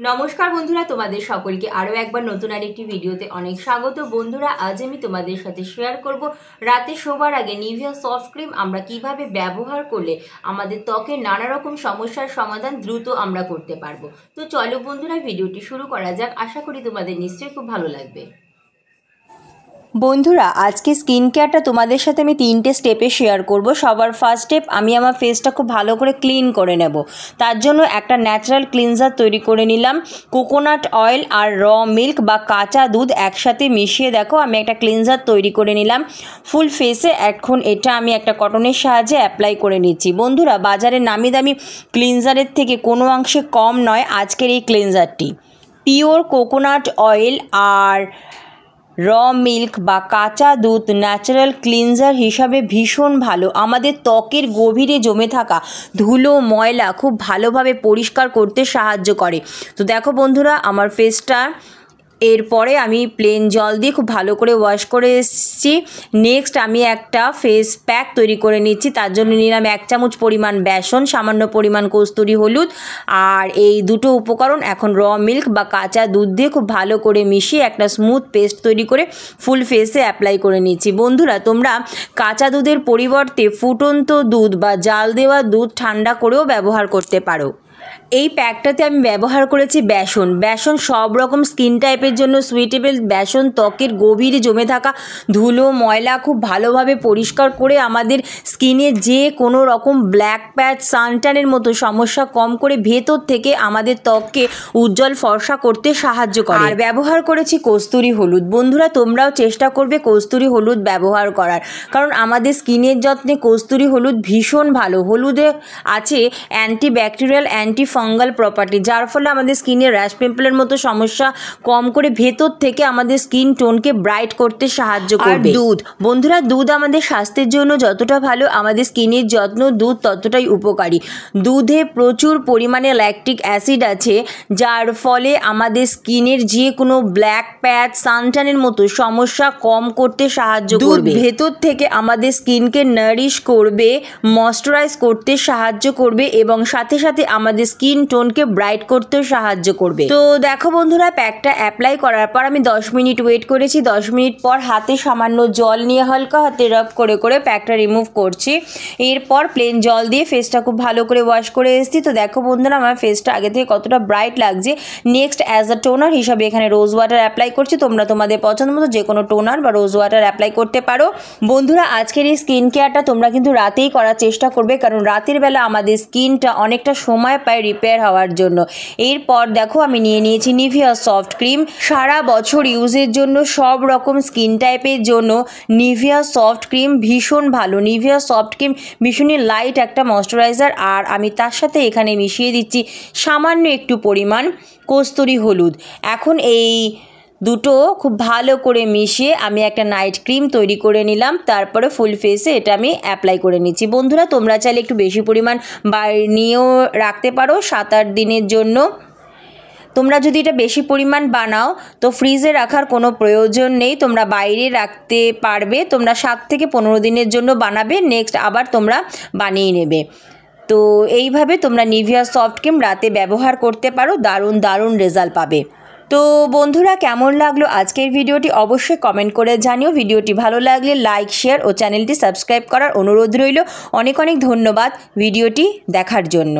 নমস্কার বন্ধুরা, তোমাদের সকলকে আরও একবার নতুন আরেকটি ভিডিওতে অনেক স্বাগত। বন্ধুরা, আজ আমি তোমাদের সাথে শেয়ার করব রাতে শোবার আগে নিভিয়া সফট ক্রিম আমরা কিভাবে ব্যবহার করলে আমাদের ত্বকের নানা রকম সমস্যার সমাধান দ্রুত আমরা করতে পারবো। তো চলো বন্ধুরা, ভিডিওটি শুরু করা যাক। আশা করি তোমাদের নিশ্চয়ই খুব ভালো লাগবে। বন্ধুরা, আজকে স্কিন কেয়ারটা তোমাদের সাথে আমি 3টে স্টেপে শেয়ার করব। সবার ফার্স্ট স্টেপ, আমি আমার ফেসটা খুব ভালো করে ক্লিন করে নেব। তার জন্য একটা ন্যাচারাল ক্লিনজার তৈরি করে নিলাম। কোকোনাট অয়েল আর র মিল্ক বা কাঁচা দুধ একসাথে মিশিয়ে দেখো আমি একটা ক্লিনজার তৈরি করে নিলাম ফুল ফেসে। এখন এটা আমি একটা কটনের সাহায্যে অ্যাপ্লাই করে নিচ্ছি। বন্ধুরা, বাজারের নামি দামি ক্লিনজারের থেকে কোনো অংশে কম নয় আজকের এই ক্লিনজারটি। পিওর কোকোনাট অয়েল আর র মিল্ক বা কাঁচা দুধ ন্যাচারাল ক্লিনজার হিসাবে ভীষণ ভালো। আমাদের ত্বকের গভীরে জমে থাকা ধুলো ময়লা খুব ভালোভাবে পরিষ্কার করতে সাহায্য করে। তো দেখো বন্ধুরা, আমার ফেসটা এরপরে আমি প্লেন জল দিয়ে খুব ভালো করে ওয়াশ করে এসেছি। নেক্সট আমি একটা ফেস প্যাক তৈরি করে নিচ্ছি। তার জন্য নিলাম 1 চামচ পরিমাণ বেসন, সামান্য পরিমাণ কস্তুরি হলুদ আর এই দুটো উপকরণ এখন র মিল্ক বা কাঁচা দুধ দিয়ে খুব ভালো করে মিশিয়ে একটা স্মুথ পেস্ট তৈরি করে ফুল ফেসে অ্যাপ্লাই করে নিচ্ছি। বন্ধুরা, তোমরা কাঁচা দুধের পরিবর্তে ফুটন্ত দুধ বা জাল দেওয়া দুধ ঠান্ডা করেও ব্যবহার করতে পারো। এই প্যাকটাতে আমি ব্যবহার করেছি বেসন সব রকম স্কিন টাইপের জন্য সুইটেবল। বেসন ত্বকের গভীরে জমে থাকা ধুলো ময়লা খুব ভালোভাবে পরিষ্কার করে আমাদের স্কিনে যে কোনো রকম ব্ল্যাক প্যাচ সানট্যানের মতো সমস্যা কম করে ভেতর থেকে আমাদের ত্বককে উজ্জ্বল ফর্সা করতে সাহায্য করে। আর ব্যবহার করেছি কস্তুরি হলুদ। বন্ধুরা, তোমরাও চেষ্টা করবে কস্তুরি হলুদ ব্যবহার করার, কারণ আমাদের স্কিনের যত্নে কস্তুরি হলুদ ভীষণ ভালো। হলুদে আছে অ্যান্টিব্যাকটেরিয়াল অ্যান্টি ফাঙ্গাল প্রপার্টি, যার ফলে আমাদের স্কিনের র্যাশ পিম্পলের মতো সমস্যা কম করে ভেতর থেকে আমাদের স্কিন টোনকে ব্রাইট করতে সাহায্য করবে। দুধ, বন্ধুরা, দুধ আমাদের স্বাস্থ্যের জন্য যতটা ভালো আমাদের স্কিনের যত্ন দুধ ততটাই উপকারী। দুধে প্রচুর পরিমাণে ল্যাকটিক অ্যাসিড আছে, যার ফলে আমাদের স্কিনের যে কোনো ব্ল্যাক প্যাচ সানট্যানের মতো সমস্যা কম করতে সাহায্য করবে। ভেতর থেকে আমাদের স্কিনকে নারিশ করবে, ময়শ্চারাইজ করতে সাহায্য করবে এবং সাথে সাথে আমাদের স্কিন টোনকে ব্রাইট করতে সাহায্য করবে। তো দেখো বন্ধুরা, প্যাকটা অ্যাপ্লাই করার পর আমি 10 মিনিট ওয়েট করেছি। 10 মিনিট পর হাতে সামান্য জল নিয়ে হালকা হাতে রাব করে করে প্যাকটা রিমুভ করছি। এরপর প্লেন জল দিয়ে ফেসটা খুব ভালো করে ওয়াশ করে এসেছি। তো দেখো বন্ধুরা, আমার ফেসটা আগে থেকে কতটা ব্রাইট লাগছে। নেক্সট অ্যাজ আ টোনার হিসাবে এখানে রোজ ওয়াটার অ্যাপ্লাই করছি। তোমরা তোমাদের পছন্দ মতো যে কোনো টোনার বা রোজ ওয়াটার অ্যাপ্লাই করতে পারো। বন্ধুরা, আজকের এই স্কিন কেয়ারটা তোমরা কিন্তু রাতেই করার চেষ্টা করবে, কারণ রাতের বেলা আমাদের স্কিনটা অনেকটা সময় পায় রিপেয়ার হওয়ার জন্য। এরপর দেখো আমি নিয়ে নিয়েছি নিভিয়া সফট ক্রিম। সারা বছর ইউজের জন্য সব রকম স্কিন টাইপের জন্য নিভিয়া সফট ক্রিম ভীষণ ভালো। নিভিয়া সফট ক্রিম ভীষণই লাইট একটা ময়শ্চারাইজার। আর আমি তার সাথে এখানে মিশিয়ে দিচ্ছি সামান্য একটু পরিমাণ কস্তুরি হলুদ। এখন এই দুটো খুব ভালো করে মিশিয়ে আমি একটা নাইট ক্রিম তৈরি করে নিলাম। তারপরে ফুল ফেসে এটা আমি অ্যাপ্লাই করে নিচ্ছি। বন্ধুরা, তোমরা চাইলে একটু বেশি পরিমাণ বানিয়েও রাখতে পারো 7-8 দিনের জন্য। তোমরা যদি এটা বেশি পরিমাণ বানাও তো ফ্রিজে রাখার কোনো প্রয়োজন নেই, তোমরা বাইরে রাখতে পারবে। তোমরা 7 থেকে 15 দিনের জন্য বানাবে, নেক্সট আবার তোমরা বানিয়ে নেবে। তো এইভাবে তোমরা নিভিয়া সফট ক্রিম রাতে ব্যবহার করতে পারো, দারুণ দারুণ রেজাল্ট পাবে। তো বন্ধুরা, কেমন লাগলো আজকের ভিডিওটি অবশ্যই কমেন্ট করে জানিও। ভিডিওটি ভালো লাগলে লাইক, শেয়ার ও চ্যানেলটি সাবস্ক্রাইব করার অনুরোধ রইল। অনেক অনেক ধন্যবাদ ভিডিওটি দেখার জন্য।